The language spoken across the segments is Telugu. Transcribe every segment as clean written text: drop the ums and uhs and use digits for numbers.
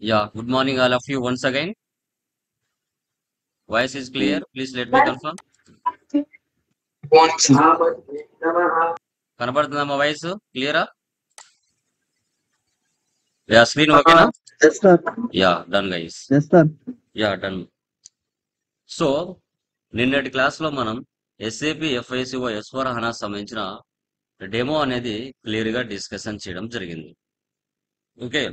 Yeah, good morning, all of you once again. Voice is clear. Please let me confirm. కనబడుతుందా మా వాయిస్ క్లియరా? యా స్క్రీన్ ఓకేనా? Yes, sir. Yeah done guys. Yes, sir. Yeah done. So నిన్నటి క్లాస్లో మనం ఎస్ఏపి ఎఫ్ఐసిఓ ఎస్4 హనా సంబంధించిన డెమో అనేది క్లియర్గా డిస్కషన్ చేయడం జరిగింది. ఓకే,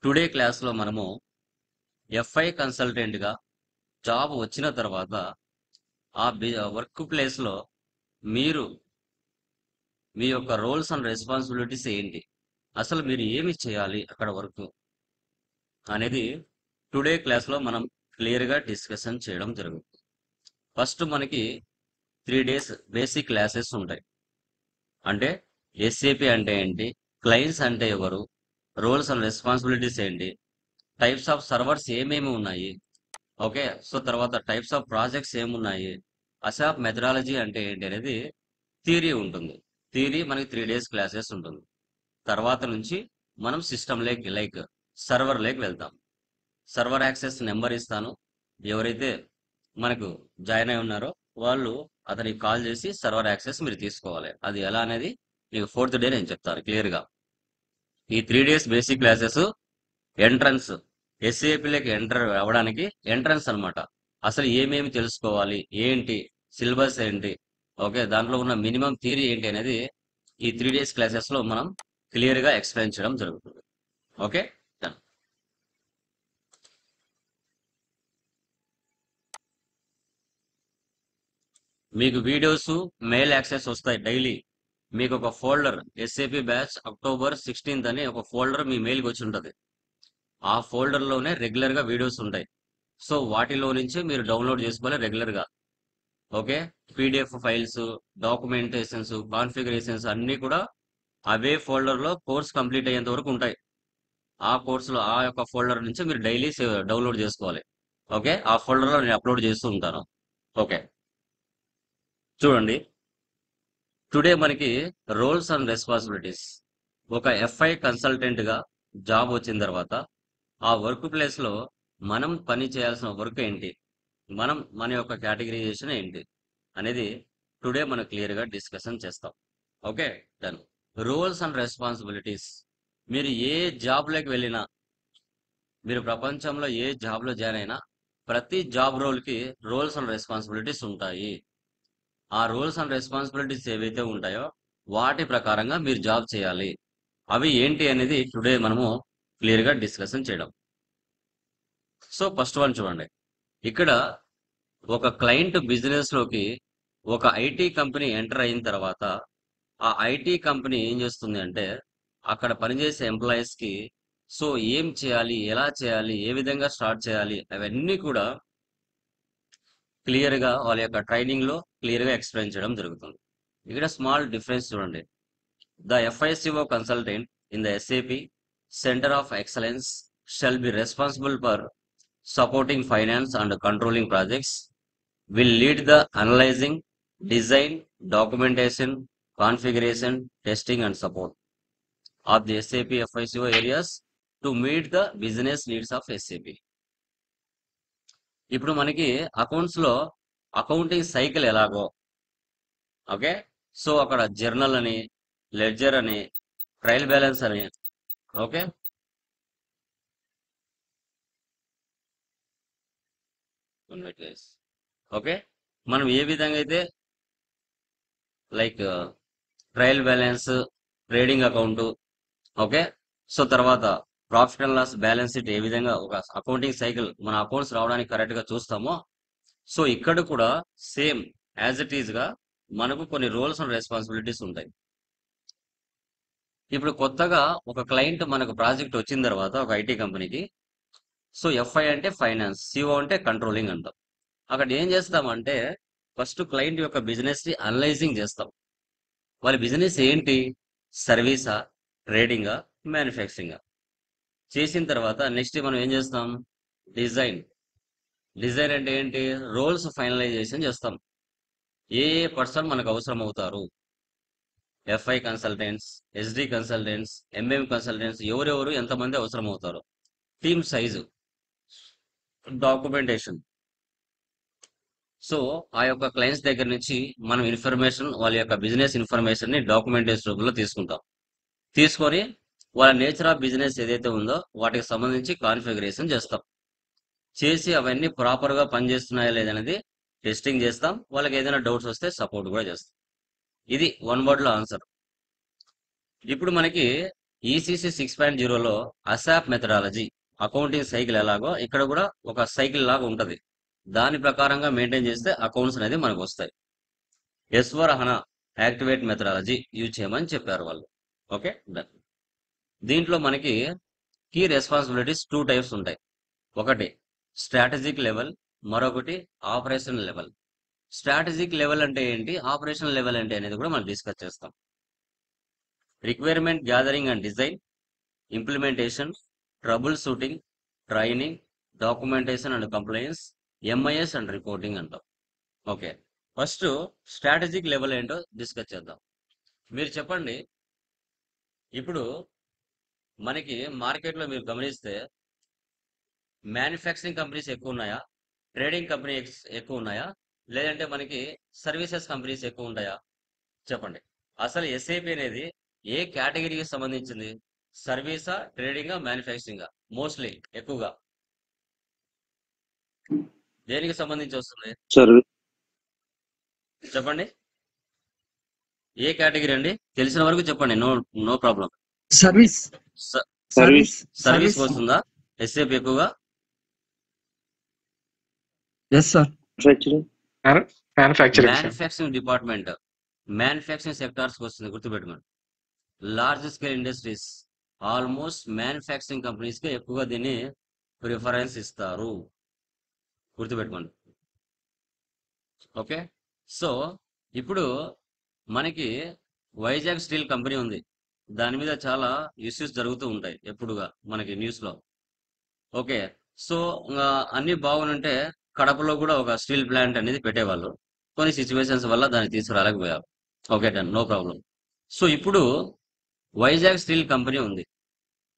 టుడే క్లాస్లో మనము ఎఫ్ఐ కన్సల్టెంట్గా జాబ్ వచ్చిన తర్వాత ఆ వర్క్ ప్లేస్లో మీరు మీ యొక్క రోల్స్ అండ్ రెస్పాన్సిబిలిటీస్ ఏంటి, అసలు మీరు ఏమి చేయాలి అక్కడ వర్క్ అనేది టుడే క్లాస్లో మనం క్లియర్గా డిస్కషన్ చేయడం జరుగుతుంది. ఫస్ట్ మనకి 3 days బేసిక్ క్లాసెస్ ఉంటాయి. అంటే ఎస్ఏపి అంటే ఏంటి, క్లయింట్స్ అంటే ఎవరు, రోల్స్ అండ్ రెస్పాన్సిబిలిటీస్ ఏంటి, టైప్స్ ఆఫ్ సర్వర్స్ ఏమేమి ఉన్నాయి, ఓకే. సో తర్వాత టైప్స్ ఆఫ్ ప్రాజెక్ట్స్ ఏమున్నాయి, అసాప్ మెథడాలజీ అంటే ఏంటి అనేది థియరీ ఉంటుంది. థియరీ మనకి 3 days క్లాసెస్ ఉంటుంది. తర్వాత నుంచి మనం సిస్టమ్ లైక్ సర్వర్ లేక్ వెళ్తాం. సర్వర్ యాక్సెస్ నెంబర్ ఇస్తాను. ఎవరైతే మనకు జాయిన్ అయి ఉన్నారో వాళ్ళు అతనికి కాల్ చేసి సర్వర్ యాక్సెస్ మీరు తీసుకోవాలి. అది ఎలా అనేది మీకు 4th డే నేను చెప్తాను క్లియర్గా. ఈ 3 days బేసిక్ క్లాసెస్ ఎంట్రన్స్ ఎస్ఏపిలోకి ఎంటర్ అవ్వడానికి ఎంట్రన్స్ అనమాట. అసలు ఏమేమి తెలుసుకోవాలి, ఏంటి సిలబస్ ఏంటి, ఓకే, దాంట్లో ఉన్న మినిమం థియరీ ఏంటి అనేది ఈ 3 days క్లాసెస్లో మనం క్లియర్గా ఎక్స్ప్లెయిన్ చేయడం జరుగుతుంది. ఓకే, మీకు వీడియోస్ మెయిల్ యాక్సెస్ వస్తాయి డైలీ. మీకు ఒక folder SAP batch October 16th అని ఒక ఫోల్డర్ మీ మెయిల్కి వచ్చి ఉంటుంది. ఆ ఫోల్డర్లోనే రెగ్యులర్గా వీడియోస్ ఉంటాయి. సో వాటిలో నుంచి మీరు డౌన్లోడ్ చేసుకోవాలి రెగ్యులర్గా. Okay, PDF files, documentations, configurations అన్నీ కూడా అవే ఫోల్డర్లో కోర్స్ కంప్లీట్ అయ్యేంత వరకు ఉంటాయి. ఆ కోర్సులో ఆ యొక్క ఫోల్డర్ నుంచి మీరు డైలీ డౌన్లోడ్ చేసుకోవాలి. ఓకే, ఆ ఫోల్డర్లో నేను అప్లోడ్ చేస్తూ ఉంటాను. ఓకే, చూడండి, టుడే మనకి రోల్స్ అండ్ రెస్పాన్సిబిలిటీస్. ఒక ఎఫ్ఐ కన్సల్టెంట్గా జాబ్ వచ్చిన తర్వాత ఆ వర్క్ ప్లేస్లో మనం పని చేయాల్సిన వర్క్ ఏంటి, మన యొక్క కేటగిరైజేషన్ ఏంటి అనేది టుడే మనం క్లియర్గా డిస్కషన్ చేస్తాం. Okay, done. Roles and responsibilities. మీరు ఏ జాబ్లోకి వెళ్ళినా, మీరు ప్రపంచంలో ఏ జాబ్లో జాయిన్ అయినా ప్రతి జాబ్ రోల్కి రోల్స్ అండ్ రెస్పాన్సిబిలిటీస్ ఉంటాయి. ఆ రూల్స్ అండ్ రెస్పాన్సిబిలిటీస్ ఏవైతే ఉంటాయో వాటి ప్రకారంగా మీరు జాబ్ చేయాలి. అవి ఏంటి అనేది టుడే మనము క్లియర్గా డిస్కషన్ చేయడం. సో ఫస్ట్ వన్ చూడండి, ఇక్కడ ఒక క్లయింట్ బిజినెస్లోకి ఒక ఐటీ కంపెనీ ఎంటర్ అయిన తర్వాత ఆ ఐటీ కంపెనీ ఏం చేస్తుంది అంటే అక్కడ పనిచేసే ఎంప్లాయీస్కి సో ఏం చేయాలి, ఎలా చేయాలి, ఏ విధంగా స్టార్ట్ చేయాలి, అవన్నీ కూడా క్లియర్గా వాళ్ళ యొక్క ట్రైనింగ్లో క్లియర్గా ఎక్స్ప్లెయిన్ చేయడం జరుగుతుంది. ఇక్కడ స్మాల్ డిఫరెన్స్ చూడండి. The FICO consultant in the SAP Center of Excellence shall be responsible for supporting finance and controlling projects, will lead the analyzing, design, documentation, configuration, testing and support of the SAP FICO areas to meet the business needs of SAP. ఇప్పుడు మనకి అకౌంట్స్లో అకౌంటింగ్ సైకిల్ ఎలాగో, ఓకే, సో అక్కడ జర్నల్ అని, లెడ్జర్ అని, ట్రయల్ బ్యాలెన్స్ అని, ఓకే, ఓకే, మనం ఏ విధంగా అయితే like trial balance, trading account, okay, so తర్వాత profit and loss balance sheet ఏ విధంగా ఒక అకౌంటింగ్ సైకిల్ మన అకౌంట్స్ రావడానికి కరెక్ట్గా చూస్తామో, సో ఇక్కడ కూడా సేమ్ యాజ్ ఇట్ ఈజ్గా మనకు కొన్ని రోల్స్ అండ్ రెస్పాన్సిబిలిటీస్ ఉంటాయి. ఇప్పుడు కొత్తగా ఒక క్లయింట్ మనకు ప్రాజెక్ట్ వచ్చిన తర్వాత ఒక ఐటీ కంపెనీకి, సో ఎఫ్ఐ అంటే ఫైనాన్స్, సిఓ అంటే కంట్రోలింగ్ అంటాం. అక్కడ ఏం చేస్తామంటే ఫస్ట్ క్లయింట్ యొక్క బిజినెస్ని అనలైజింగ్ చేస్తాం. వాళ్ళ బిజినెస్ ఏంటి, సర్వీసా, ట్రేడింగా, మ్యానుఫ్యాక్చరింగా. చేసిన తర్వాత నెక్స్ట్ మనం ఏం చేస్తాం, డిజైన్. డిజైన్ అంటే ఏంటి, రోల్స్ ఫైనలైజేషన్ చేస్తాం. ఏ ఏ పర్సన్ మనకు అవసరం అవుతారు, FI consultants, SD consultants, MM consultants, ఎవరెవరు ఎంతమంది అవసరం అవుతారు, టీమ్ సైజు, డాక్యుమెంటేషన్. సో ఆ యొక్క క్లయింట్స్ దగ్గర నుంచి మనం ఇన్ఫర్మేషన్, వాళ్ళ యొక్క బిజినెస్ ఇన్ఫర్మేషన్ ని డాక్యుమెంటేషన్ రూపంలో తీసుకుంటాం. తీసుకొని వాళ్ళ నేచర్ ఆఫ్ బిజినెస్ ఏదైతే ఉందో వాటికి సంబంధించి కాన్ఫిగరేషన్ చేస్తాం. చేసి అవన్నీ ప్రాపర్ గా పనిచేస్తున్నాయా లేదనేది టెస్టింగ్ చేస్తాం. వాళ్ళకి ఏదైనా డౌట్స్ వస్తే సపోర్ట్ కూడా చేస్తాం. ఇది వన్ వర్డ్ లో ఆన్సర్. ఇప్పుడు మనకి ఈసీసీ 6.0లో అసాప్ మెథడాలజీ, అకౌంటింగ్ సైకిల్ ఎలాగో ఇక్కడ కూడా ఒక సైకిల్ లాగా ఉంటది. దాని ప్రకారంగా మెయింటైన్ చేస్తే అకౌంట్స్ అనేది మనకు వస్తాయి. S/4HANA యాక్టివేట్ మెథడాలజీ యూజ్ చేయమని చెప్పారు వాళ్ళు. Okay, done. దీంట్లో మనకి కీ రెస్పాన్సిబిలిటీస్ 2 టైప్స్ ఉంటాయి. ఒకటి స్ట్రాటజిక్ లెవెల్, మరొకటి ఆపరేషన్ లెవెల్. స్ట్రాటజిక్ లెవెల్ అంటే ఏంటి, ఆపరేషన్ లెవెల్ అంటే అనేది కూడా మనం డిస్కస్ చేస్తాం. Requirement gathering and design, implementation, troubleshooting, training, documentation and complains, MIS and reporting అంటాం. ఓకే, ఫస్ట్ స్ట్రాటజిక్ లెవెల్ ఏంటో డిస్కస్ చేద్దాం. మీరు చెప్పండి, ఇప్పుడు మనకి మార్కెట్లో మీరు గమనిస్తే మ్యానుఫ్యాక్చరింగ్ కంపెనీస్ ఎక్కువ ఉన్నాయా, ట్రేడింగ్ కంపెనీస్ ఎక్కువ ఉన్నాయా, లేదంటే మనకి సర్వీసెస్ కంపెనీస్ ఎక్కువ ఉంటాయా? చెప్పండి. అసలు ఎస్ఐపి అనేది ఏ కేటగిరీకి సంబంధించింది? సర్వీసా, ట్రేడింగా, మ్యానుఫ్యాక్చరింగా? మోస్ట్లీ ఎక్కువగా దేనికి సంబంధించి వస్తుంది సర్వీస్. చెప్పండి. ఏ కేటగిరీ అండి? తెలిసిన వరకు చెప్పండి, no no problem. Service service. Service వస్తుందా ఎస్ఐపి ఎక్కువగా? Yes sir. Manufacturing. Manufacturing sir. Manufacturing department, manufacturing sectors వస్తుంది, గుర్తుపెట్టుకోండి. Large scale industries almost manufacturing companies కి ఎక్కువగా దీన్ని ప్రిఫరెన్స్ ఇస్తారు, గుర్తుపెట్టుకోండి. ఓకే, సో ఇప్పుడు మనకి వైజాగ్ స్టీల్ కంపెనీ ఉంది. దాని మీద చాలా ఇష్యూస్ జరుగుతూ ఉంటాయి ఎప్పుడుగా మనకి న్యూస్ లో. ఓకే, సో అన్ని బాగుంటే కడపలో కూడా ఒక స్టీల్ ప్లాంట్ అనేది పెట్టేవాళ్ళు. కొన్ని సిచ్యువేషన్స్ వల్ల దాన్ని తీసుకురాలేకపోయారు. Okay, done, no problem. So ఇప్పుడు వైజాగ్ స్టీల్ కంపెనీ ఉంది.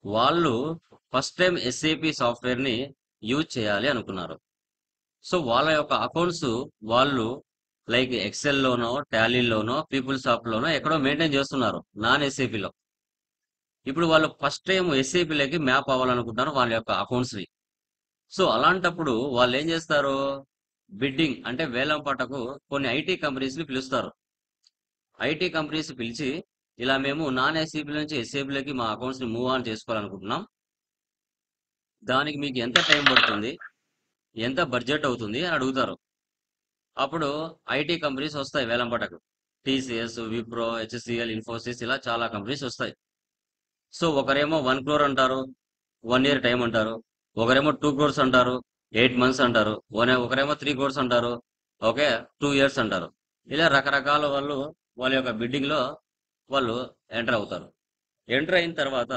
వాళ్ళు ఫస్ట్ టైం ఎస్ఏపి సాఫ్ట్వేర్ ని యూజ్ చేయాలి అనుకున్నారు. సో వాళ్ళ యొక్క అకౌంట్స్ వాళ్ళు లైక్ ఎక్సెల్లోనో, టాలీలోనో, పీపుల్ సాఫ్ట్ లోనో ఎక్కడో మెయింటైన్ చేస్తున్నారు, నాన్ ఎస్ఏపిలో. ఇప్పుడు వాళ్ళు ఫస్ట్ టైం ఎస్ఏపిలోకి మ్యాప్ అవ్వాలనుకుంటున్నారు వాళ్ళ యొక్క అకౌంట్స్ ని. సో అలాంటప్పుడు వాళ్ళు ఏం చేస్తారు, బిడ్డింగ్ అంటే వేలం పాటకు కొన్ని ఐటీ కంపెనీస్ ని పిలుస్తారు. ఐటీ కంపెనీస్ పిలిచి ఇలా మేము నాన్ ఎస్ఏపి నుంచి ఎస్ఏపిలోకి మా అకౌంట్స్ ని మూవ్ ఆన్ చేసుకోవాలనుకుంటున్నాం, దానికి మీకు ఎంత టైం పడుతుంది, ఎంత బడ్జెట్ అవుతుంది అని అడుగుతారు. అప్పుడు ఐటీ కంపెనీస్ వస్తాయి వేలం పాటకు. టీసీఎస్, విప్రో, హెచ్సిఎల్, ఇన్ఫోసిస్, ఇలా చాలా కంపెనీస్ వస్తాయి. సో ఒకరేమో 1 crore అంటారు, 1 year టైం అంటారు. ఒకరేమో 2 crores అంటారు, 8 months అంటారు. ఒకరేమో 3 crores అంటారు, ఓకే, 2 years అంటారు. ఇలా రకరకాల వాళ్ళు వాళ్ళ యొక్క బిడ్డింగ్ లో వాళ్ళు ఎంటర్ అవుతారు. ఎంటర్ అయిన తర్వాత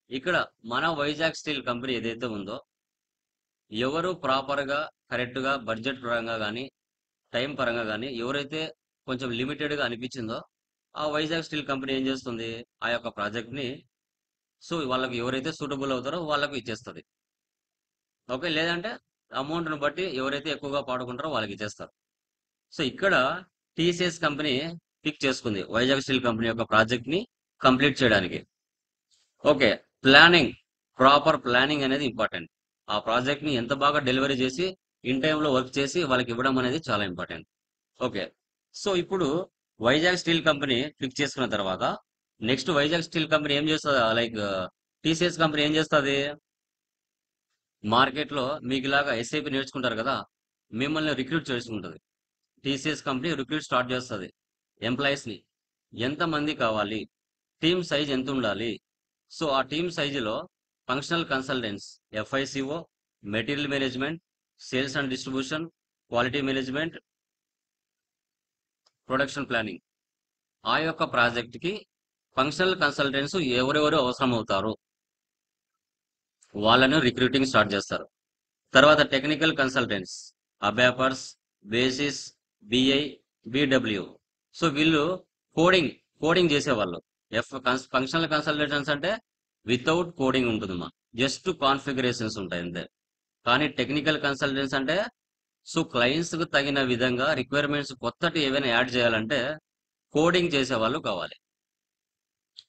ఇక్కడ మన వైజాగ్ స్టీల్ కంపెనీ ఏదైతే ఉందో, ఎవరు ప్రాపర్ గా కరెక్ట్ గా బడ్జెట్ పరంగా కానీ టైం పరంగా కానీ ఎవరైతే కొంచెం లిమిటెడ్ గా అనిపించిందో ఆ వైజాగ్ స్టీల్ కంపెనీ ఏం చేస్తుంది, ఆ యొక్క ప్రాజెక్ట్ ని సో వాళ్ళకి ఎవరైతే సూటబుల్ అవుతారో వాళ్ళకి ఇచ్చేస్తుంది. ఓకే, లేదంటే అమౌంట్ ను బట్టి ఎవరైతే ఎక్కువగా పాడుకుంటారో వాళ్ళకి ఇచ్చేస్తారు. సో ఇక్కడ టీసీఎస్ కంపెనీ పిక్ చేసుకుంది వైజాగ్ స్టీల్ కంపెనీ యొక్క ప్రాజెక్ట్ ని కంప్లీట్ చేయడానికి. ఓకే, ప్లానింగ్, ప్రాపర్ ప్లానింగ్ అనేది ఇంపార్టెంట్. ఆ ప్రాజెక్ట్ ని ఎంత బాగా డెలివరీ చేసి ఇన్ టైంలో వర్క్ చేసి వాళ్ళకి ఇవ్వడం అనేది చాలా ఇంపార్టెంట్. ఓకే, సో ఇప్పుడు వైజాగ్ స్టీల్ కంపెనీ పిక్ చేసుకున్న తర్వాత నెక్స్ట్ వైజాగ్ స్టీల్ కంపెనీ ఏం చేస్తుంది, లైక్ టీసీఎస్ కంపెనీ ఏం చేస్తుంది, మార్కెట్ లో మీకు ఇలాగా ఎస్ఐపి నేర్చుకుంటారు కదా, మిమ్మల్ని రిక్రూట్ చేసుకుంటుంది. టీసీఎస్ కంపెనీ రిక్రూట్ స్టార్ట్ చేస్తుంది ఎంప్లాయీస్ ని. ఎంత మంది కావాలి, టీమ్ సైజ్ ఎంత ఉండాలి. సో ఆ టీమ్ సైజులో functional consultants, FICO, material management, sales and distribution, quality management, production planning, ఆ యొక్క ప్రాజెక్ట్ కి ఫంక్షనల్ కన్సల్టెంట్స్ ఎవరెవరు అవసరం అవుతారు వాళ్ళని రిక్రూటింగ్ స్టార్ట్ చేస్తారు. తర్వాత technical consultants, ABAPers, basis, BI, BW. So వీళ్ళు కోడింగ్ చేసేవాళ్ళు. ఫంక్షనల్ కన్సల్టెంట్స్ అంటే వితౌట్ కోడింగ్ ఉంటుందమ్మా. జస్ట్ కాన్ఫిగరేషన్స్ ఉంటాయి అంతే. కానీ టెక్నికల్ కన్సల్టెన్స్ అంటే సో క్లయింట్స్ కు తగిన విధంగా రిక్వైర్మెంట్స్ కొత్తటి ఏవైనా యాడ్ చేయాలంటే కోడింగ్ చేసేవాళ్ళు కావాలి.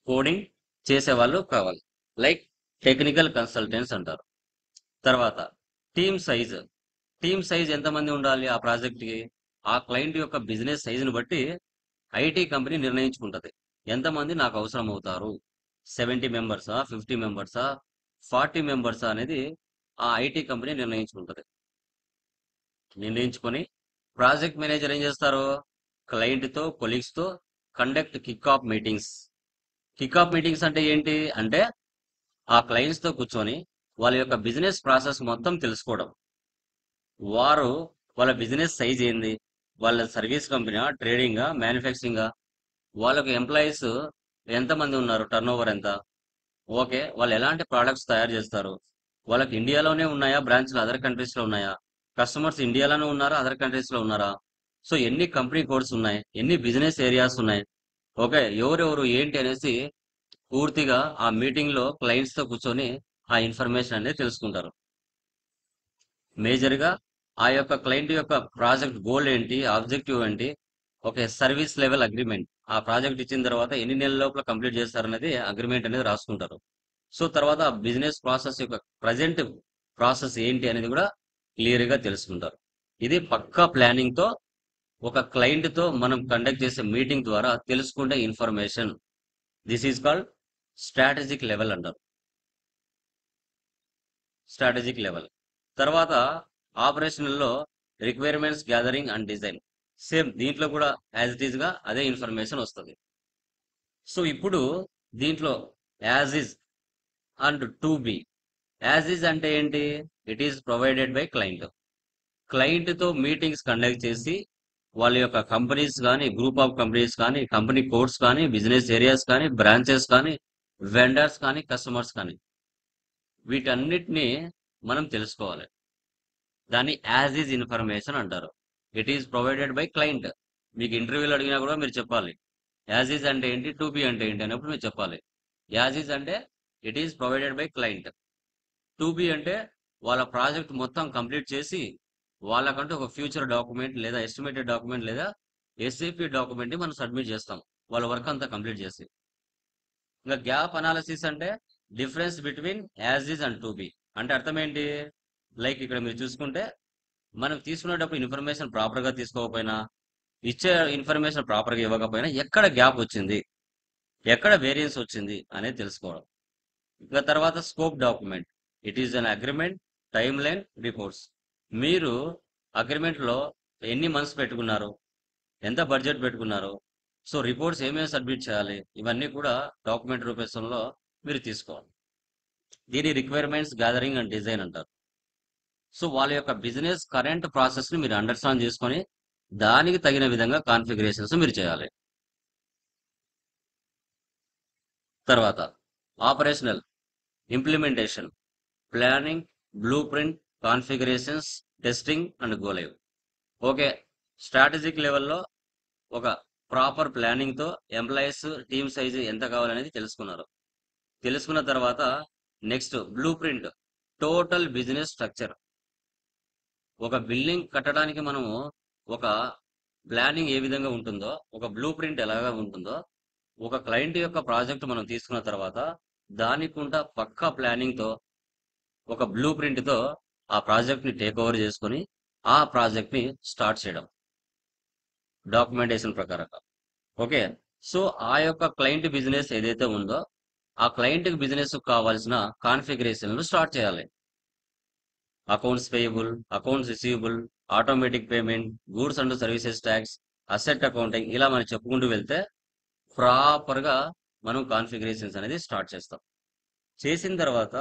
కోడింగ్ చేసేవాళ్ళు కావాలి. లైక్ టెక్నికల్ కన్సల్టెంట్స్ అంటారు. తర్వాత టీమ్ సైజ్. టీమ్ సైజ్ ఎంతమంది ఉండాలి ఆ ప్రాజెక్ట్ కి? ఆ క్లయింట్ యొక్క బిజినెస్ సైజుని బట్టి ఐటీ కంపెనీ నిర్ణయించుకుంటది. ఎంతమంది నాకు అవసరం అవుతారు, 70 మెంబర్సా, 50 మెంబర్సా, 40 మెంబర్సా అనేది ఆ ఐటీ కంపెనీ నిర్ణయించుకుంటది. నిర్ణయించుకొని ప్రాజెక్ట్ మేనేజర్ ఏం చేస్తారు? క్లయింట్ తో కొలీగ్స్ తో conduct kick of meetings. Kick of meetings అంటే ఏంటి అంటే ఆ క్లయింట్స్ తో కూర్చొని వాళ్ళ యొక్క బిజినెస్ ప్రాసెస్ మొత్తం తెలుసుకోవడం. వారు వాళ్ళ బిజినెస్ సైజ్ ఏంది, వాళ్ళ సర్వీస్ కంపెనీ, ట్రేడింగ్, మ్యానుఫ్యాక్చరింగ్, వాళ్ళకి ఎంప్లాయీస్ ఎంతమంది ఉన్నారు, టర్న్ ఓవర్ ఎంత, ఓకే, వాళ్ళు ఎలాంటి ప్రోడక్ట్స్ తయారు చేస్తారు, వాళ్ళకి ఇండియాలోనే ఉన్నాయా, బ్రాంచ్లు అదర్ కంట్రీస్ లో ఉన్నాయా, కస్టమర్స్ ఇండియాలోనే ఉన్నారా, అదర్ కంట్రీస్ లో ఉన్నారా, సో ఎన్ని కంపెనీ కోడ్స్ ఉన్నాయి, ఎన్ని బిజినెస్ ఏరియాస్ ఉన్నాయి, ఓకే, ఎవరెవరు ఏంటి అనేసి పూర్తిగా ఆ మీటింగ్ లో క్లయింట్స్ తో కూర్చొని ఆ ఇన్ఫర్మేషన్ అనేది తెలుసుకుంటారు. మేజర్ గా ఆ యొక్క క్లయింట్ యొక్క ప్రాజెక్ట్ గోల్ ఏంటి, ఆబ్జెక్టివ్ ఏంటి, ఓకే, సర్వీస్ లెవెల్ అగ్రిమెంట్, ఆ ప్రాజెక్ట్ ఇచ్చిన తర్వాత ఎన్ని నెలల లోపల కంప్లీట్ చేస్తారనేది అగ్రిమెంట్ అనేది రాసుకుంటారు. సో తర్వాత బిజినెస్ ప్రాసెస్ యొక్క ప్రజెంట్ ప్రాసెస్ ఏంటి అనేది కూడా క్లియర్ గా తెలుసుకుంటారు. ఇది పక్కా ప్లానింగ్ తో ఒక క్లయింట్ తో మనం కండక్ట్ చేసే మీటింగ్ ద్వారా తెలుసుకుంటే information. This is called strategic level అంటారు. Strategic level. తర్వాత ఆపరేషనల్ లో requirements gathering and design. Same దీంట్లో కూడా యాజ్ ఇట్ ఈజ్ గా అదే ఇన్ఫర్మేషన్ వస్తుంది. సో ఇప్పుడు దీంట్లో as is and to be. As is అంటే ఏంటి? It is provided by client. Client తో మీటింగ్స్ కండక్ట్ చేసి వాళ్ళ యొక్క కంపెనీస్ కానీ, గ్రూప్ ఆఫ్ కంపెనీస్ కానీ, కంపెనీ కోడ్స్ కానీ, బిజినెస్ ఏరియాస్ కానీ, బ్రాంచెస్ కానీ, వెండర్స్ కానీ, కస్టమర్స్ కానీ, వీటన్నిటిని మనం తెలుసుకోవాలి. దాన్ని యాజ్ ఈజ్ ఇన్ఫర్మేషన్ అంటారు. It is provided by client. మీకు ఇంటర్వ్యూలో అడిగినా కూడా మీరు చెప్పాలి యాజ్ ఈజ్ అంటే ఏంటి, టు బి అంటే ఏంటి అన్నప్పుడు మీరు చెప్పాలి. యాజ్ ఈజ్ అంటే it is provided by client. To be అంటే వాళ్ళ ప్రాజెక్ట్ మొత్తం కంప్లీట్ చేసి వాళ్ళకంటూ ఒక ఫ్యూచర్ డాక్యుమెంట్ లేదా ఎస్టిమేటెడ్ డాక్యుమెంట్ లేదా ఎస్ఏపి డాక్యుమెంట్ ని మనం సబ్మిట్ చేస్తాం వాళ్ళ వర్క్ అంతా కంప్లీట్ చేసి. ఇంకా గ్యాప్ అనాలిసిస్ అంటే difference between as is and to be. అంటే అర్థం ఏంటి? లైక్ ఇక్కడ మీరు చూసుకుంటే మనం తీసుకునేటప్పుడు ఇన్ఫర్మేషన్ ప్రాపర్ గా తీసుకోకపోయినా, ఇచ్చే ఇన్ఫర్మేషన్ ప్రాపర్ గా ఇవ్వకపోయినా ఎక్కడ గ్యాప్ వచ్చింది, ఎక్కడ వేరియన్స్ వచ్చింది అనేది తెలుసుకోవడం. ఇక తర్వాత scope document. It is an agreement, time line, reports. మీరు అగ్రిమెంట్ లో ఎన్ని మంత్స్ పెట్టుకున్నారు, ఎంత బడ్జెట్ పెట్టుకున్నారు, సో రిపోర్ట్స్ ఏమేమి సబ్మిట్ చేయాలి, ఇవన్నీ కూడా డాక్యుమెంట్ రూపంలో మీరు తీసుకోవాలి. దీని రిక్వైర్మెంట్స్ గ్యాదరింగ్ అండ్ డిజైన్ అంటారు. సో వాళ్ళ యొక్క బిజినెస్ కరెంట్ ప్రాసెస్ ని మీరు అండర్స్టాండ్ చేసుకొని దానికి తగిన విధంగా కాన్ఫిగరేషన్స్ మీరు చేయాలి. తర్వాత operational implementation, planning, blue print, configurations, testing and go live. Okay, strategic లెవెల్లో ఒక ప్రాపర్ ప్లానింగ్ తో ఎంప్లాయీస్ టీమ్ సైజ్ ఎంత కావాలనేది తెలుసుకున్నారు. తెలుసుకున్న తర్వాత next blue print, total business structure. ఒక బిల్డింగ్ కట్టడానికి మనము ఒక ప్లానింగ్ ఏ విధంగా ఉంటుందో, ఒక బ్లూ ప్రింట్ ఎలాగా ఉంటుందో, ఒక క్లయింట్ యొక్క ప్రాజెక్ట్ మనం తీసుకున్న తర్వాత దానికుంటా పక్కా ప్లానింగ్ తో ఒక బ్లూ ప్రింట్ తో ఆ ప్రాజెక్ట్ ని టేక్ ఓవర్ చేసుకొని ఆ ప్రాజెక్ట్ ని స్టార్ట్ చేయడం డాక్యుమెంటేషన్ ప్రకారంగా. ఓకే, సో ఆ యొక్క క్లయింట్ బిజినెస్ ఏదైతే ఉందో ఆ క్లయింట్ బిజినెస్ కావాల్సిన కాన్ఫిగరేషన్ స్టార్ట్ చేయాలి. Accounts payable, accounts receivable, automatic payment, goods and services tax, asset accounting, ఇలా మనం చెప్పుకుంటూ వెళ్తే ప్రాపర్ గా మనం కాన్ఫిగరేషన్స్ అనేది స్టార్ట్ చేస్తాం. చేసిన తర్వాత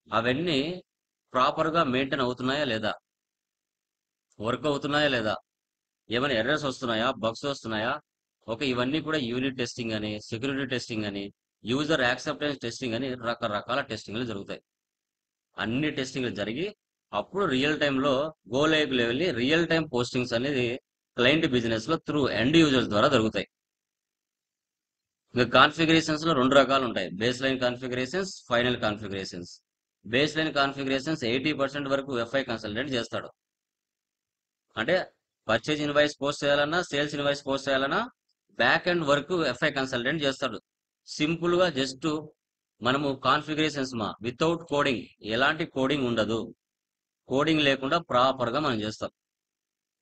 అవన్నీ ప్రాపర్ గా మెయింటైన్ అవుతున్నాయా లేదా, వర్క్ అవుతున్నాయా లేదా, ఏమైనా ఎర్రర్స్ వస్తున్నాయా, బగ్స్ వస్తున్నాయా, ఓకే, ఇవన్నీ కూడా యూనిట్ టెస్టింగ్ అని, సెక్యూరిటీ టెస్టింగ్ అని, యూజర్ యాక్సెప్టెన్స్ టెస్టింగ్ అని రకరకాల టెస్టింగ్లు జరుగుతాయి. అన్ని టెస్టింగ్లు జరిగి అప్పుడు రియల్ టైంలో go live level real time postings అనేది క్లయింట్ బిజినెస్ లో త్రూ ఎండ్ యూజర్స్ ద్వారా జరుగుతాయి. ఇంకా కాన్ఫిగరేషన్స్ లో 2 రకాలు ఉంటాయి, base line configurations, final configurations. Base line configurations 80% వరకు ఎఫ్ఐ కన్సల్టెంట్ చేస్తాడు. అంటే పర్చేజ్ ఇన్వాయిస్ పోస్ట్ చేయాలన్నా, సేల్స్ ఇన్వాయిస్ పోస్ట్ చేయాలన్నా back and work FI consultant చేస్తాడు. సింపుల్ గా జస్ట్ మనము కాన్ఫిగరేషన్స్ వితౌట్ కోడింగ్, ఎలాంటి కోడింగ్ ఉండదు, కోడింగ్ లేకుండా ప్రాపర్ గా మనం చేస్తాం.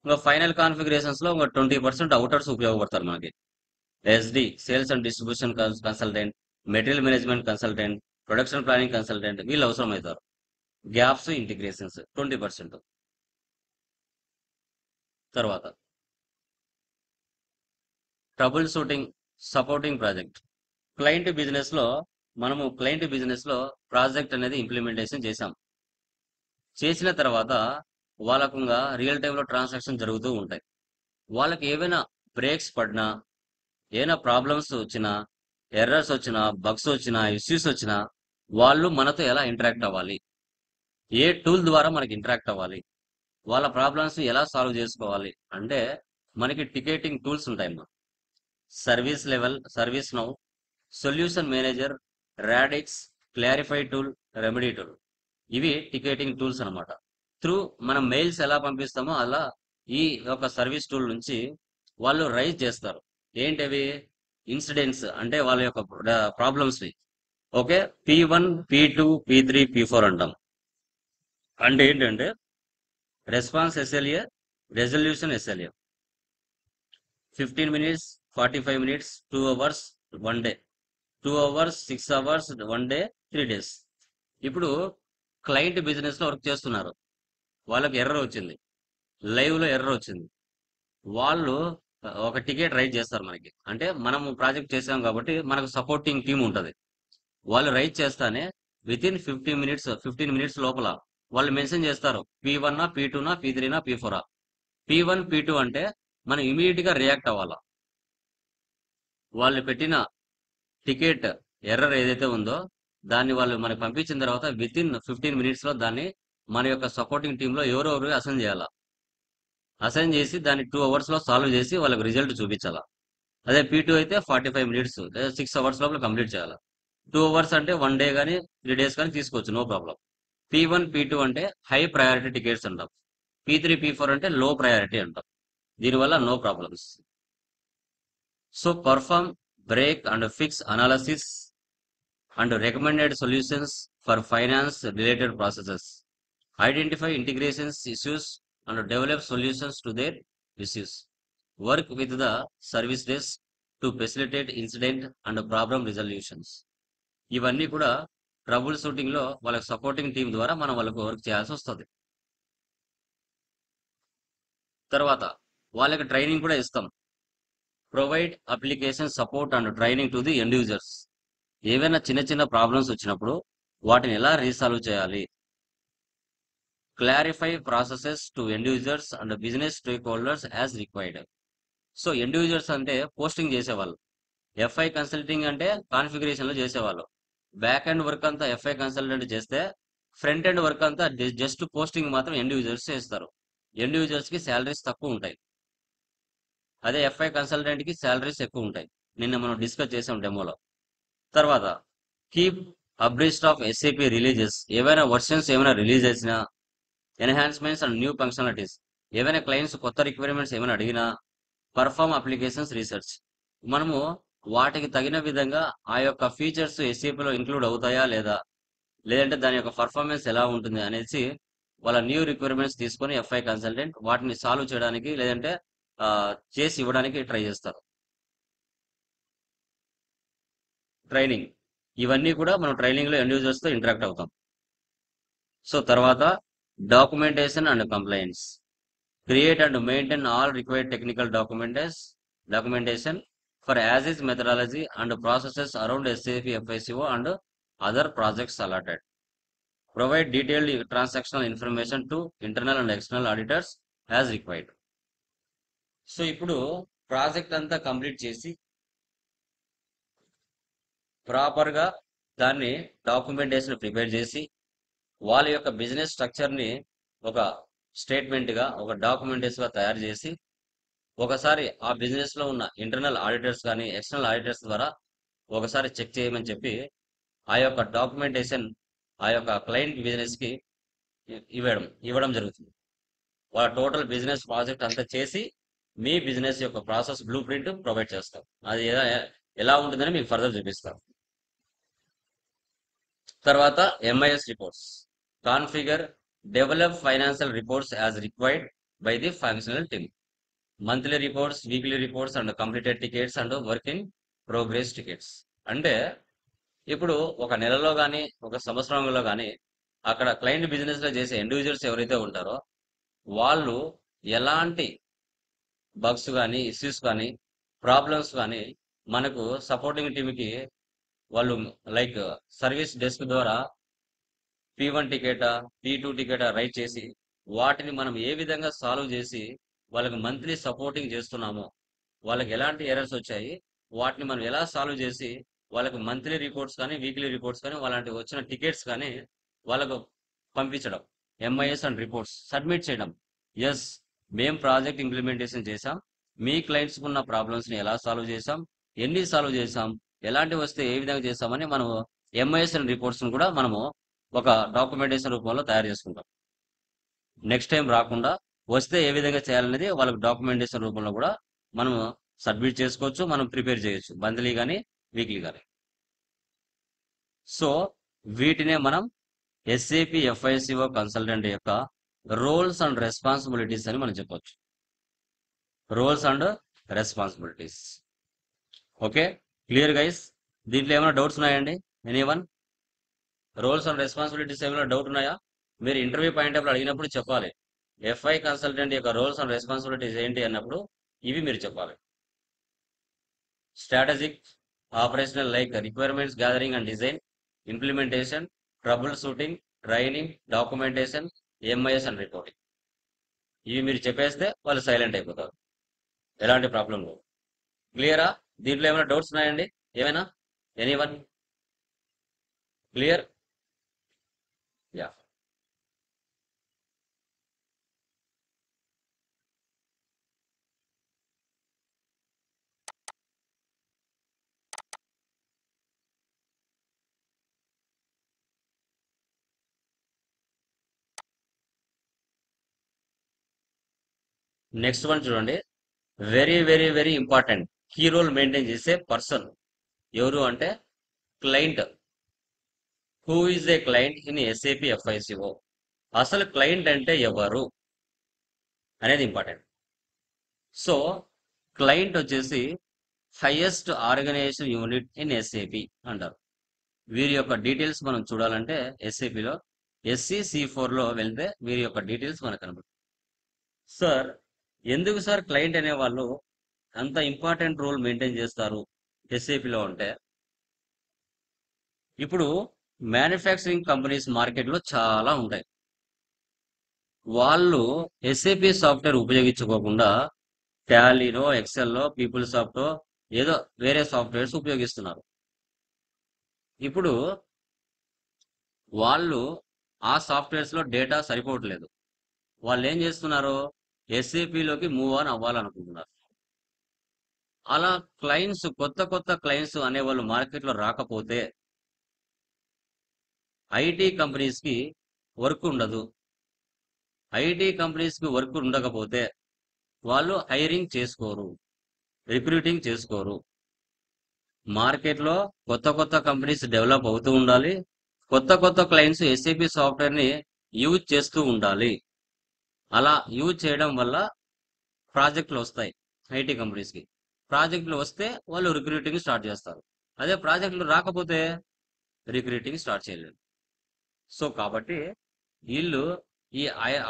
ఇంకా ఫైనల్ కాన్ఫిగరేషన్స్ లో ఒక 20% అవుటర్స్ ఉపయోగపడతారు మనకి. SD sales and distribution consultant, material management consultant, production planning consultant వీళ్ళు అవసరం అవుతారు. Gaps integrations 20%. తర్వాత trouble shooting supporting project. Client business లో ప్రాజెక్ట్ అనేది ఇంప్లిమెంటేషన్ చేశాం. చేసిన తర్వాత వాళ్ళకు రియల్ టైంలో ట్రాన్సాక్షన్ జరుగుతూ ఉంటాయి. వాళ్ళకి ఏవైనా బ్రేక్స్ పడినా, ఏమైనా ప్రాబ్లమ్స్ వచ్చినా, ఎర్రర్స్ వచ్చినా, బగ్స్ వచ్చినా, ఇష్యూస్ వచ్చినా వాళ్ళు మనతో ఎలా ఇంటరాక్ట్ అవ్వాలి, ఏ టూల్ ద్వారా మనకి ఇంటరాక్ట్ అవ్వాలి, వాళ్ళ ప్రాబ్లమ్స్ ఎలా సాల్వ్ చేసుకోవాలి అంటే మనకి టికెటింగ్ టూల్స్ ఉంటాయి. Service level, service now, solution manager, radix, clarify tool, remedy tool, ఇవి టికెటింగ్ టూల్స్ అనమాట. త్రూ మనం మెయిల్స్ ఎలా పంపిస్తామో అలా ఈ యొక్క సర్వీస్ టూల్ నుంచి వాళ్ళు రైజ్ చేస్తారు. ఏంటవి ఇన్సిడెంట్స్ అంటే వాళ్ళ యొక్క ప్రాబ్లమ్స్ ని. Okay, P1, P2, P3, P4 అంటాం. అంటే ఏంటంటే response SLA, resolution SLA. 15 minutes, 45 minutes, 2 hours, 1 day, 2 hours, 6 hours, 1 day, 3 days. ఇప్పుడు క్లయింట్ బిజినెస్ లో వర్క్ చేస్తున్నారు, వాళ్ళకి ఎర్రర్ వచ్చింది, లైవ్ లో ఎర్రర్ వచ్చింది. వాళ్ళు ఒక టికెట్ రైజ్ చేస్తారు మనకి. అంటే మనము ప్రాజెక్ట్ చేసాం కాబట్టి మనకు సపోర్టింగ్ టీమ్ ఉంటుంది. వాళ్ళు రైజ్ చేస్తానే వితిన్ 15 minutes లోపల వాళ్ళు మెన్షన్ చేస్తారు P1, P2, P3, P4. P1, P2 అంటే మనం ఇమీడియట్ గా రియాక్ట్ అవ్వాలా. వాళ్ళు పెట్టిన టికెట్ ఎర్రర్ ఏదైతే ఉందో దాన్ని వాళ్ళు మనకు పంపించిన తర్వాత వితిన్ 15 minutes లో దాన్ని మన యొక్క సపోర్టింగ్ టీమ్ లో ఎవరెవరు అసైన్ చేయాలా. అసైన్ చేసి దాన్ని 2 hours లో సాల్వ్ చేసి వాళ్ళకి రిజల్ట్ చూపించాలా. అదే P2 అయితే 45 minutes లేదా 6 hours లోపల కంప్లీట్ చేయాలి. 2 hours అంటే 1 day కానీ 3 days కానీ తీసుకోవచ్చు, నో ప్రాబ్లం. P1, P2 అంటే హై ప్రయారిటీ టికెట్స్ అంటాం. P3, P4 అంటే లో ప్రయారిటీ అంటాం. దీనివల్ల no problems. So perform, break and fix analysis and recommended solutions for finance related processes. Identify integrations issues and develop solutions to their issues. Work with the service desk to facilitate incident and problem resolutions. ఇవన్నీ కూడా ట్రబుల్ షూటింగ్ లో వాళ్ళకి సపోర్టింగ్ టీం ద్వారా మనం వాళ్ళకు వర్క్ చేయాల్సి వస్తుంది. తర్వాత వాళ్ళకి ట్రైనింగ్ కూడా ఇస్తాం. Provide application support and training to the end users. ఏవైనా చిన్న చిన్న ప్రాబ్లమ్స్ వచ్చినప్పుడు వాటిని ఎలా రీసాల్వ్ చేయాలి. Clarify processes to end users and business stake holders as required. So end users అంటే పోస్టింగ్ చేసేవాళ్ళు, ఎఫ్ఐ కన్సల్టింగ్ అంటే కాన్ఫిగరేషన్ లో చేసేవాళ్ళు. బ్యాక్ ఎండ్ వర్క్ అంతా ఎఫ్ఐ కన్సల్టెంట్ చేస్తే ఫ్రంట్ ఎండ్ వర్క్ అంతా జస్ట్ పోస్టింగ్ మాత్రం ఎండ్ యూజర్స్ చేస్తారు. ఎండ్ యూజర్స్ కి శాలరీస్ తక్కువ ఉంటాయి, అదే ఎఫ్ఐ కన్సల్టెంట్ కి శాలరీస్ ఎక్కువ ఉంటాయి. నిన్న మనం డిస్కస్ చేసాం డెమోలో. తర్వాత కీప్ అబ్రీస్ట్ ఆఫ్ ఎస్ఏపి రిలీజెస్. ఏవైనా వర్షన్స్ ఏమైనా రిలీజ్ చేసినా, ఎన్హాన్స్మెంట్స్ అండ్ న్యూ ఫంక్షనాలిటీస్, ఏవైనా క్లయింట్స్ కొత్త రిక్వైర్మెంట్స్ ఏమైనా అడిగినా, పర్ఫార్మ్ అప్లికేషన్స్ రీసెర్చ్. మనము వాటికి తగిన విధంగా ఆ యొక్క ఫీచర్స్ ఎస్ఏపిలో ఇంక్లూడ్ అవుతాయా లేదా, లేదంటే దాని యొక్క పర్ఫార్మెన్స్ ఎలా ఉంటుంది అనేసి వాళ్ళ న్యూ రిక్వైర్మెంట్స్ తీసుకొని ఎఫ్ఐ కన్సల్టెంట్ వాటిని సాల్వ్ చేయడానికి లేదంటే చేసి ఇవ్వడానికి ట్రై చేస్తారు. ట్రైనింగ్, ఇవన్నీ కూడా మనం ట్రైనింగ్ లో ఎండ్ యూజర్స్ తో ఇంటరాక్ట్ అవుతాం. సో తర్వాత documentation and complaints. Create and maintain all required technical documentation for as is methodology and processes around SAP, FICO and other projects allotted. Provide detailed transactional information to internal and external auditors as required. So ఇప్పుడు ప్రాజెక్ట్ అంతా కంప్లీట్ చేసి ప్రాపర్ గా దాన్ని డాక్యుమెంటేషన్ ప్రిపేర్ చేసి వాళ్ళ యొక్క బిజినెస్ స్ట్రక్చర్ ని ఒక స్టేట్మెంట్ గా, ఒక డాక్యుమెంటేషన్ గా తయారు చేసి ఒకసారి ఆ బిజినెస్ లో ఉన్న ఇంటర్నల్ ఆడిటర్స్ కానీ ఎక్స్టర్నల్ ఆడిటర్స్ ద్వారా ఒకసారి చెక్ చేయమని చెప్పి ఆ యొక్క డాక్యుమెంటేషన్ ఆ యొక్క క్లయింట్ బిజినెస్కి ఇవ్వడం జరుగుతుంది. వాళ్ళ టోటల్ బిజినెస్ ప్రాజెక్ట్ అంతా చేసి మీ బిజినెస్ యొక్క ప్రాసెస్ బ్లూ ప్రింట్ ప్రొవైడ్ చేస్తాం. అది ఎలా ఉంటుందని మీకు ఫర్దర్ చూపిస్తాం. తర్వాత MIS reports, configure develop financial reports as required by the functional team. Monthly reports, weekly reports and completed tickets and work in progress tickets. అంటే ఇప్పుడు ఒక నెలలో కానీ ఒక సంవత్సరంలో కానీ అక్కడ క్లయింట్ బిజినెస్ లో చేసే ఇండివిజువల్స్ ఎవరైతే ఉంటారో వాళ్ళు ఎలాంటి బగ్స్ కానీ ఇష్యూస్ కానీ ప్రాబ్లమ్స్ కానీ మనకు సపోర్టింగ్ టీమ్కి వాళ్ళు లైక్ సర్వీస్ డెస్క్ ద్వారా P1 టికెటా P2 టికెటా రైట్ చేసి వాటిని మనం ఏ విధంగా సాల్వ్ చేసి వాళ్ళకి మంత్లీ సపోర్టింగ్ చేస్తున్నామో, వాళ్ళకి ఎలాంటి ఎర్రర్స్ వచ్చాయి వాటిని మనం ఎలా సాల్వ్ చేసి వాళ్ళకి మంత్లీ రిపోర్ట్స్ కానీ వీక్లీ రిపోర్ట్స్ కానీ వాళ్ళంటి వచ్చిన టికెట్స్ కానీ వాళ్ళకు పంపించడం, ఎంఐఎస్ అండ్ రిపోర్ట్స్ సబ్మిట్ చేయడం. ఎస్, మేము ప్రాజెక్ట్ ఇంప్లిమెంటేషన్ చేసాం, మీ క్లయింట్స్ ఉన్న ప్రాబ్లమ్స్ని ఎలా సాల్వ్ చేసాం, ఎన్ని సాల్వ్ చేసాం, ఎలాంటివి వస్తే ఏ విధంగా చేస్తామని మనము ఎంఐఎస్ అండ్ రిపోర్ట్స్ని కూడా మనము ఒక డాక్యుమెంటేషన్ రూపంలో తయారు చేసుకుంటాం. నెక్స్ట్ టైం రాకుండా వస్తే ఏ విధంగా చేయాలనేది వాళ్ళకి డాక్యుమెంటేషన్ రూపంలో కూడా మనం సబ్మిట్ చేసుకోవచ్చు, మనం ప్రిపేర్ చేయొచ్చు, మంత్లీ కానీ వీక్లీ కానీ. సో వీటినే మనం ఎస్ఏపి FICO కన్సల్టెంట్ యొక్క రోల్స్ అండ్ రెస్పాన్సిబిలిటీస్ అని మనం చెప్పొచ్చు. Roles and responsibilities. Okay, clear guys? దీంట్లో ఏమైనా డౌట్స్ ఉన్నాయండి? ఎనీవన్? రోల్స్ అండ్ రెస్పాన్సిబిలిటీస్ ఏమైనా డౌట్ ఉన్నాయా? మీరు ఇంటర్వ్యూ పాయింట్ ఆఫ్ అడిగినప్పుడు చెప్పాలి FI కన్సల్టెంట్ యొక్క రోల్స్ అండ్ రెస్పాన్సిబిలిటీస్ ఏంటి అన్నప్పుడు ఇవి మీరు చెప్పాలి. Strategic, operational like requirements gathering and design, implementation, troubleshooting, training, documentation, MIS and reporting. ఇవి మీరు చెప్పేస్తే వాళ్ళు సైలెంట్ అయిపోతారు, ఎలాంటి ప్రాబ్లం లేదు. క్లియరా? దీంట్లో ఏమైనా డౌట్స్ ఉన్నాయండి? ఏమైనా? Anyone? Clear? Yeah. Next one చూడండి, very very very important. Key role maintain చేసే పర్సన్ ఎవరు అంటే client. Who is a client in SAP FICO? అసలు క్లయింట్ అంటే ఎవరు అనేది ఇంపార్టెంట్. సో క్లయింట్ వచ్చేసి highest organisation unit in SAP అంటారు. వీరి యొక్క డీటెయిల్స్ మనం చూడాలంటే ఎస్ఏపిలో SCC4లో వెళ్తే వీరి యొక్క డీటెయిల్స్ మనకు కనబడుతుంది. సార్, ఎందుకు సార్ క్లయింట్ అనే వాళ్ళు అంత ఇంపార్టెంట్ రోల్ మెయింటైన్ చేస్తారు ఎస్ఏపిలో అంటే, ఇప్పుడు మ్యానుఫ్యాక్చరింగ్ కంపెనీస్ మార్కెట్లో చాలా ఉంటాయి. వాళ్ళు ఎస్ఏపి సాఫ్ట్వేర్ ఉపయోగించుకోకుండా టాలీలో, ఎక్సెల్లో, పీపుల్ సాఫ్టో ఏదో వేరే సాఫ్ట్వేర్స్ ఉపయోగిస్తున్నారు. ఇప్పుడు వాళ్ళు ఆ సాఫ్ట్వేర్స్లో డేటా సరిపోవట్లేదు. వాళ్ళు ఏం చేస్తున్నారు? ఎస్ఏపిలోకి మూవ్ ఆన్ అవ్వాలనుకుంటున్నారు. అలా క్లయింట్స్, కొత్త కొత్త క్లయింట్స్ అనేవాళ్ళు మార్కెట్లో రాకపోతే ఐటీ కంపెనీస్కి వర్క్ ఉండదు. ఐటీ కంపెనీస్కి వర్క్ ఉండకపోతే వాళ్ళు హైరింగ్ చేసుకోరు, రిక్రూటింగ్ చేసుకోరు. మార్కెట్లో కొత్త కొత్త కంపెనీస్ డెవలప్ అవుతూ ఉండాలి, కొత్త కొత్త క్లయింట్స్ ఎస్ఏపి సాఫ్ట్వేర్ని యూజ్ చేస్తూ ఉండాలి. అలా యూజ్ చేయడం వల్ల ప్రాజెక్టులు వస్తాయి ఐటీ కంపెనీస్కి. ప్రాజెక్టులు వస్తే వాళ్ళు రిక్రూటింగ్ స్టార్ట్ చేస్తారు. అదే ప్రాజెక్టులు రాకపోతే రిక్రూటింగ్ స్టార్ట్ చేయలేరు. సో కాబట్టి వీళ్ళు ఈ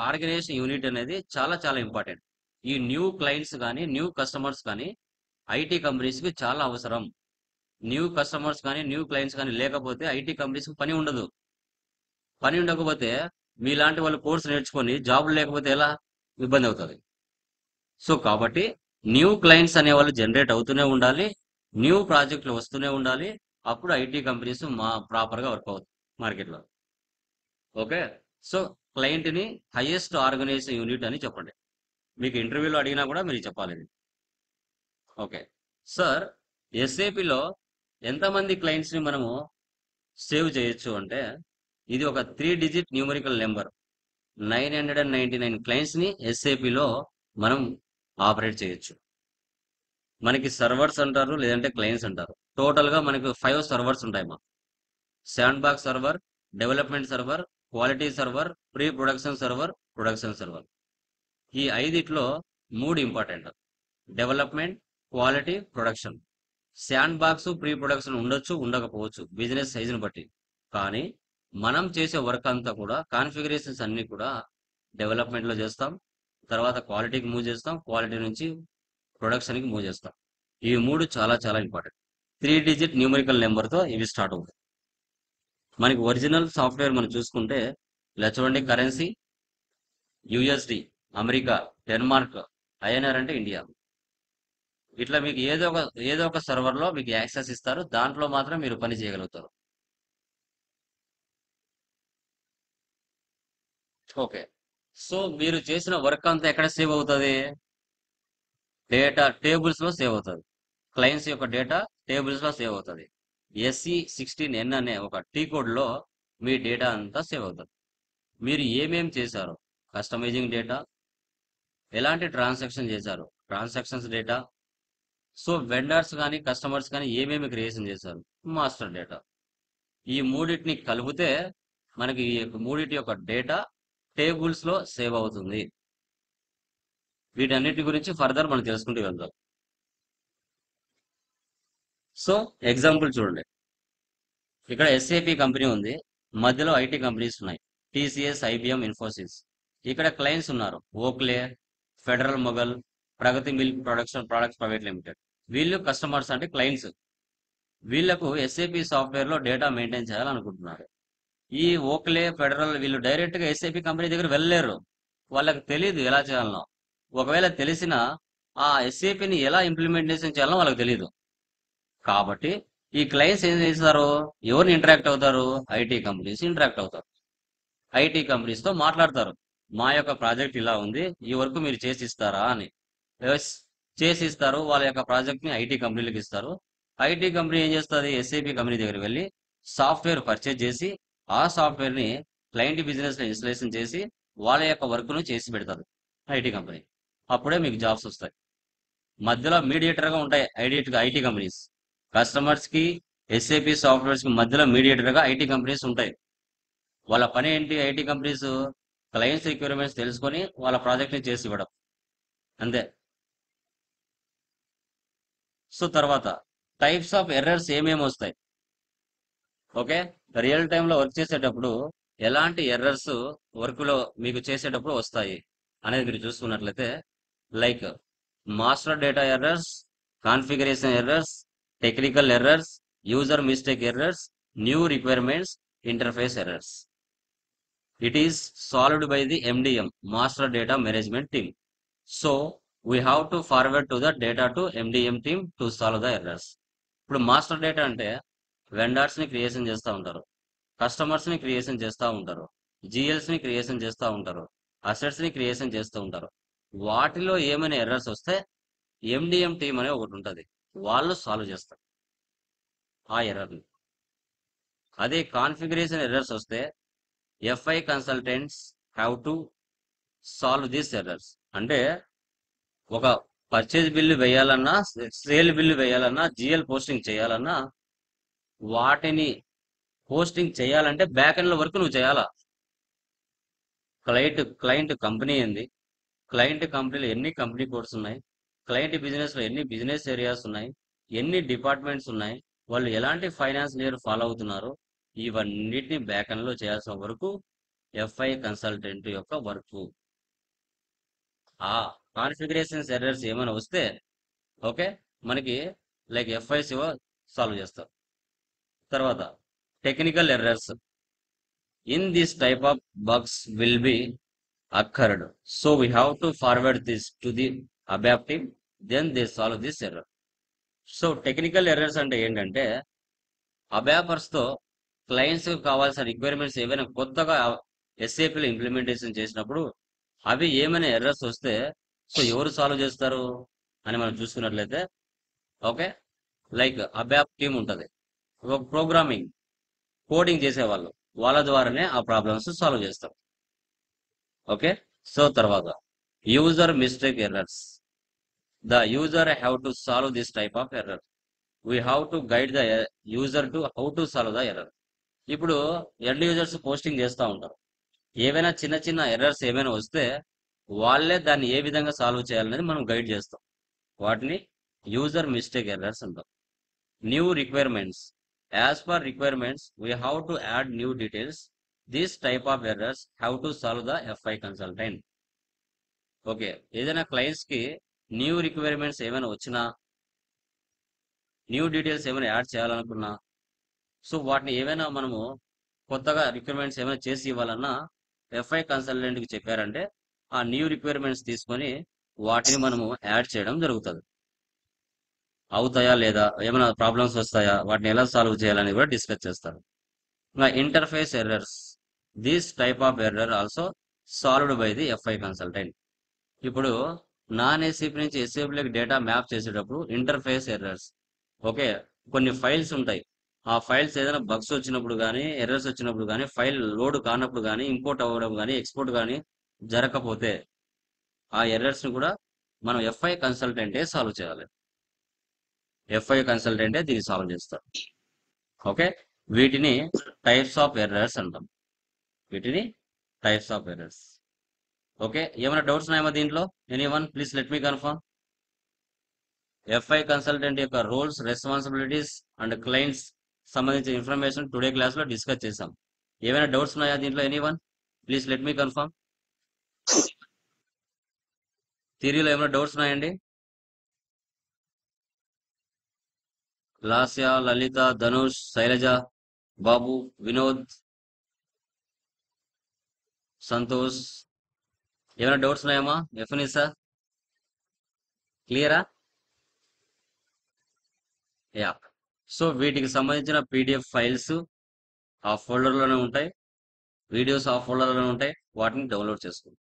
ఆర్గనైజేషన్ యూనిట్ అనేది చాలా చాలా ఇంపార్టెంట్. ఈ న్యూ క్లయింట్స్ కానీ న్యూ కస్టమర్స్ కానీ ఐటీ కంపెనీస్కి చాలా అవసరం. న్యూ కస్టమర్స్ కానీ న్యూ క్లయింట్స్ కానీ లేకపోతే ఐటీ కంపెనీస్కి పని ఉండదు. పని ఉండకపోతే మీలాంటి వాళ్ళు కోర్సు నేర్చుకొని జాబులు లేకపోతే ఎలా? ఇబ్బంది అవుతుంది. సో కాబట్టి న్యూ క్లయింట్స్ అనేవాళ్ళు జనరేట్ అవుతూనే ఉండాలి, న్యూ ప్రాజెక్టులు వస్తూనే ఉండాలి. అప్పుడు ఐటీ కంపెనీస్ ప్రాపర్గా వర్క్ అవుతాయి మార్కెట్లో. ఓకే, సో క్లయింట్ని హైయెస్ట్ ఆర్గనైజేషన్ యూనిట్ అని చెప్పండి. మీకు ఇంటర్వ్యూలో అడిగినా కూడా మీరు చెప్పాలి. ఓకే సార్, ఎస్ఏపిలో ఎంతమంది క్లయింట్స్ని మనము సేవ్ చేయొచ్చు అంటే ఇది ఒక 3 డిజిట్ న్యూమరికల్ నెంబర్. 999 క్లయింట్స్ ని ఎస్ఏపిలో మనం ఆపరేట్ చేయొచ్చు. మనకి సర్వర్స్ అంటారు, లేదంటే క్లయింట్స్ అంటారు. టోటల్ గా మనకి 5 సర్వర్స్ ఉంటాయి మా. Sand box server, development server, quality server, pre production server, production server. ఈ 5 3 important: development, quality, production. Sand box, pre production ఉండొచ్చు, ఉండకపోవచ్చు బిజినెస్ సైజుని బట్టి. కానీ మనం చేసే వర్క్ అంతా కూడా కాన్ఫిగరేషన్స్ అన్ని కూడా డెవలప్మెంట్ లో చేస్తాం, తర్వాత క్వాలిటీకి మూవ్ చేస్తాం, క్వాలిటీ నుంచి ప్రొడక్షన్ కి మూవ్ చేస్తాం. ఇవి 3 చాలా చాలా ఇంపార్టెంట్. 3 డిజిట్ న్యూమరికల్ నెంబర్ తో ఇవి స్టార్ట్ అవుతాయి. మనకి ఒరిజినల్ సాఫ్ట్వేర్ మనం చూసుకుంటే ఇలా చూడండి: currency USD, America, Denmark, INR అంటే ఇండియా. ఇట్లా మీకు ఏదో ఒక సర్వర్ లో మీకు యాక్సెస్ ఇస్తారు, దాంట్లో మాత్రం మీరు పని చేయగలుగుతారు. ఓకే, సో మీరు చేసిన వర్క్ అంతా ఎక్కడ సేవ్ అవుతుంది? డేటా టేబుల్స్ లో సేవ్ అవుతుంది. క్లయింట్స్ యొక్క డేటా టేబుల్స్ లో సేవ్ అవుతుంది. SE16N అనే ఒక టీ కోడ్ లో మీ డేటా అంతా సేవ్ అవుతుంది. మీరు ఏమేం చేశారు, కస్టమైజింగ్ డేటా, ఎలాంటి ట్రాన్సాక్షన్ చేశారు, ట్రాన్సాక్షన్స్ డేటా, సో వెండర్స్ కానీ కస్టమర్స్ కానీ ఏమేమి క్రియేషన్ చేశారు, మాస్టర్ డేటా. ఈ మూడింటిని కలిపితే మనకి ఈ మూడింటి యొక్క డేటా టేబుల్స్ లో సేవ్ అవుతుంది. వీటన్నిటి గురించి ఫర్దర్ మనం తెలుసుకుంటూ వెళ్దాం. సో ఎగ్జాంపుల్ చూడండి, ఇక్కడ ఎస్ఏపి కంపెనీ ఉంది, మధ్యలో ఐటీ కంపెనీస్ ఉన్నాయి, టీసీఎస్, ఐబిఎం, ఇన్ఫోసిస్. ఇక్కడ క్లయింట్స్ ఉన్నారు: Oakley, Federal Mogul, Pragati milk production products private limited. వీళ్ళు కస్టమర్స్ అంటే క్లయింట్స్. వీళ్లకు ఎస్ఏపి సాఫ్ట్వేర్ లో డేటా మెయింటైన్ చేయాలనుకుంటున్నారు. ఈ ఓక్లే, ఫెడరల్ వీళ్ళు డైరెక్ట్ గా ఎస్ఏపి కంపెనీ దగ్గర వెళ్ళలేరు, వాళ్ళకి తెలియదు ఎలా చేయాలనో. ఒకవేళ తెలిసినా ఆ ఎస్ఏపిని ఎలా ఇంప్లిమెంటేషన్ చేయాలనో వాళ్ళకి తెలియదు. కాబట్టి ఈ క్లయింట్స్ ఏం చేస్తారు, ఎవరిని ఇంటరాక్ట్ అవుతారు? ఐటీ కంపెనీస్ ఇంటరాక్ట్ అవుతారు. ఐటీ కంపెనీస్ తో మాట్లాడతారు: మా యొక్క ప్రాజెక్ట్ ఇలా ఉంది, ఈ వరకు మీరు చేసి ఇస్తారా అని. ఎస్, చేసి ఇస్తారు. వాళ్ళ యొక్క ప్రాజెక్ట్ ని ఐటీ కంపెనీలకు ఇస్తారు. ఐటీ కంపెనీ ఏం చేస్తుంది, ఎస్ఏపి కంపెనీ దగ్గర వెళ్ళి సాఫ్ట్వేర్ పర్చేజ్ చేసి ఆ సాఫ్ట్వేర్ ని క్లయింట్ బిజినెస్ లో ఇన్స్టలేషన్ చేసి వాళ్ళ యొక్క వర్క్ ను చేసి పెడతారు ఐటీ కంపెనీ. అప్పుడే మీకు జాబ్స్ వస్తాయి. మధ్యలో మీడియేటర్ గా ఉంటాయి ఐటీ కంపెనీస్. కస్టమర్స్ కి ఎస్ఏపి సాఫ్ట్వేర్స్ కి మధ్యలో మీడియేటర్ గా ఐటీ కంపెనీస్ ఉంటాయి. వాళ్ళ పని ఏంటి? ఐటీ కంపెనీస్ క్లయింట్స్ రిక్వైర్మెంట్స్ తెలుసుకొని వాళ్ళ ప్రాజెక్ట్ ని చేసి ఇవ్వడం, అంతే. సో తర్వాత టైప్స్ ఆఫ్ ఎర్రర్స్ ఏమేమి వస్తాయి? ఓకే, రియల్ టైమ్ లో వర్క్ చేసేటప్పుడు ఎలాంటి ఎర్రర్స్ వర్క్ లో మీకు చేసేటప్పుడు వస్తాయి అనేది మీరు చూసుకున్నట్లయితే, like master data errors, configuration errors, technical errors, user mistake errors, new requirements, interface errors. It is solved by the MDM, Master Data Management Team. So we have to forward to the data to MDM team to solve the errors. ఇప్పుడు మాస్టర్ డేటా అంటే వెండర్స్ ని క్రియేషన్ చేస్తూ ఉంటారు, కస్టమర్స్ ని క్రియేషన్ చేస్తూ ఉంటారు, జిఎల్స్ ని క్రియేషన్ చేస్తూ ఉంటారు, అసెట్స్ ని క్రియేషన్ చేస్తూ ఉంటారు. వాటిలో ఏమైనా ఎర్రర్స్ వస్తే ఎండిఎం టీం అనే ఒకటి ఉంటుంది, వాళ్ళు సాల్వ్ చేస్తారు ఆ ఎర్రర్ని. అదే కాన్ఫిగరేషన్ ఎర్రర్స్ వస్తే FI consultants have to solve these errors. అంటే ఒక పర్చేజ్ బిల్లు వేయాలన్నా, సేల్ బిల్లు వేయాలన్నా, జిఎల్ పోస్టింగ్ చేయాలన్నా, వాటిని పోస్టింగ్ చేయాలంటే బ్యాక్ ఎండ్ లో వర్క్ నువ్వు చేయాలా. క్లయింట్ కంపెనీ ఏంది, క్లయింట్ కంపెనీలో ఎన్ని కంపెనీ కోడ్స్ ఉన్నాయి, క్లయింట్ బిజినెస్ లో ఎన్ని బిజినెస్ ఏరియాస్ ఉన్నాయి, ఎన్ని డిపార్ట్మెంట్స్ ఉన్నాయి, వాళ్ళు ఎలాంటి ఫైనాన్స్ లేయర్ ఫాలో అవుతున్నారు, ఇవన్నిటిని బ్యాక్ ఎండ్ లో చేయాల్సిన వరకు FI కన్సల్టెంట్ యొక్క వర్క్. ఆ కాన్ఫిగరేషన్స్ ఎర్రర్స్ ఏమైనా వస్తే ఓకే మనకి లైక్ FIs సాల్వ్ చేస్తారు. తర్వాత technical errors. In this type of bugs will be occurred, so we have to forward this to the ABAP team, then they solve this error. So technical errors అంటే ఏంటంటే, అబ్యాపర్స్ తో క్లయింట్స్ కావాల్సిన రిక్వైర్మెంట్స్ ఏవైనా కొత్తగా ఎస్ఏపీలో ఇంప్లిమెంటేషన్ చేసినప్పుడు అవి ఏమైనా ఎర్రర్స్ వస్తే సో ఎవరు సాల్వ్ చేస్తారు అని మనం చూసుకున్నట్లయితే, ఓకే లైక్ అబ్యాప్ టీమ్ ఉంటుంది, ఒక ప్రోగ్రామింగ్ కోడింగ్ చేసేవాళ్ళు, వాళ్ళ ద్వారానే ఆ ప్రాబ్లమ్స్ సాల్వ్ చేస్తాం. ఓకే, సో తర్వాత user mistake errors. The user have to solve this type of error. We have to guide the user to how to solve the error. ఇప్పుడు ఎండ్ యూజర్స్ పోస్టింగ్ చేస్తూ ఉంటారు. ఏవైనా చిన్న చిన్న ఎర్రర్స్ ఏమైనా వస్తే వాళ్ళే దాన్ని ఏ విధంగా సాల్వ్ చేయాలనేది మనం గైడ్ చేస్తాం. వాటిని యూజర్ మిస్టేక్ ఎర్రర్స్ అంటాం. New requirements. As per requirements we have to add new details. This type of errors have to solve the FI consultant. Okay, ఏదైనా క్లయింట్స్ కి న్యూ రిక్వైర్మెంట్స్ ఏమైనా వచ్చినా, న్యూ డీటెయిల్స్ ఏమైనా యాడ్ చేయాలనుకున్నా, సో వాటిని ఏమైనా మనము కొత్తగా రిక్వైర్మెంట్స్ ఏమైనా చేసి ఇవ్వాలన్నా ఎఫ్ఐ కన్సల్టెంట్కి చెప్పారంటే ఆ న్యూ రిక్వైర్మెంట్స్ తీసుకొని వాటిని మనము యాడ్ చేయడం జరుగుతుంది. అవుతాయా లేదా, ఏమైనా ప్రాబ్లమ్స్ వస్తాయా, వాటిని ఎలా సాల్వ్ చేయాలని కూడా డిస్కస్ చేస్తారు. ఇంకా interface errors. This type of error also solved by the FI consultant. ఇప్పుడు నాన్ ఏసీపీ నుంచి ఎస్ఏపీలోకి డేటా మ్యాప్ చేసేటప్పుడు ఇంటర్ఫేస్ ఎర్రర్స్. ఓకే, కొన్ని ఫైల్స్ ఉంటాయి. ఆ ఫైల్స్ ఏదైనా బగ్స్ వచ్చినప్పుడు కానీ, ఎర్రర్స్ వచ్చినప్పుడు కానీ, ఫైల్ లోడ్ కానప్పుడు కానీ, ఇంపోర్ట్ అవ్వడం కానీ, ఎక్స్పోర్ట్ కానీ జరగకపోతే ఆ ఎర్రర్స్ ని కూడా మనం ఎఫ్ఐ కన్సల్టెంటే సాల్వ్ చేయాలి. ఎఫ్ఐ కన్సల్టెంటే దీన్ని సాల్వ్ చేస్తారు. ఓకే, వీటిని టైప్స్ ఆఫ్ ఎర్రర్స్ అంటాం. వీటిని టైప్స్ ఆఫ్ ఎర్రర్స్. ఓకే, ఏమైనా డౌట్స్ ఉన్నాయా దీంట్లో? Anyone please let me confirm. FI consultant యొక్క రోల్స్, రెస్పాన్సిబిలిటీస్ అండ్ క్లయింట్స్ సంబంధించిన ఇన్ఫర్మేషన్ టుడే క్లాస్ లో డిస్కస్ చేసాం. ఏమైనా డౌట్స్ ఉన్నాయా దీంట్లో? Anyone please let me confirm. థియరీలో ఏమైనా డౌట్స్ ఉన్నాయండి? లాస్య, లలిత, ధనుష్, శైలజ, బాబు, వినోద్, సంతోష్, ఏమైనా డౌట్స్ ఉన్నాయమ్మా? ఎఫ్ఎన్ఎసా క్లియరా? యా. సో వీటికి సంబంధించిన పీడిఎఫ్ ఫైల్స్ ఆ ఫోల్డర్లోనే ఉంటాయి, వీడియోస్ ఆ ఫోల్డర్లోనే ఉంటాయి, వాటిని డౌన్లోడ్ చేసుకోండి.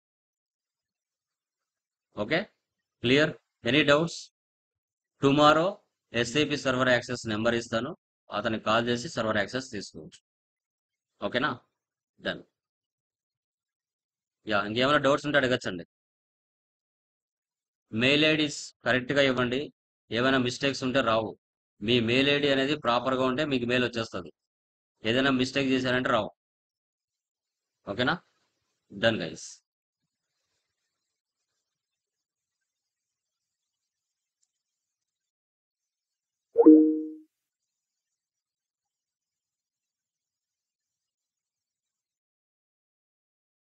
Okay, clear? Any doubts? Tomorrow SAP server access number ఇస్తాను, అతనికి కాల్ చేసి సర్వర్ యాక్సెస్ తీసుకోవచ్చు. ఓకేనా? డన్. యా, ఇంకేమైనా డౌట్స్ ఉంటే అడగచ్చండి. మెయిల్ ఐడీస్ కరెక్ట్గా ఇవ్వండి, ఏమైనా మిస్టేక్స్ ఉంటే రావు. మీ మెయిల్ ఐడి అనేది ప్రాపర్గా ఉంటే మీకు మెయిల్ వచ్చేస్తుంది. ఏదైనా మిస్టేక్ చేశారంటే రావు. ఓకేనా? Done guys.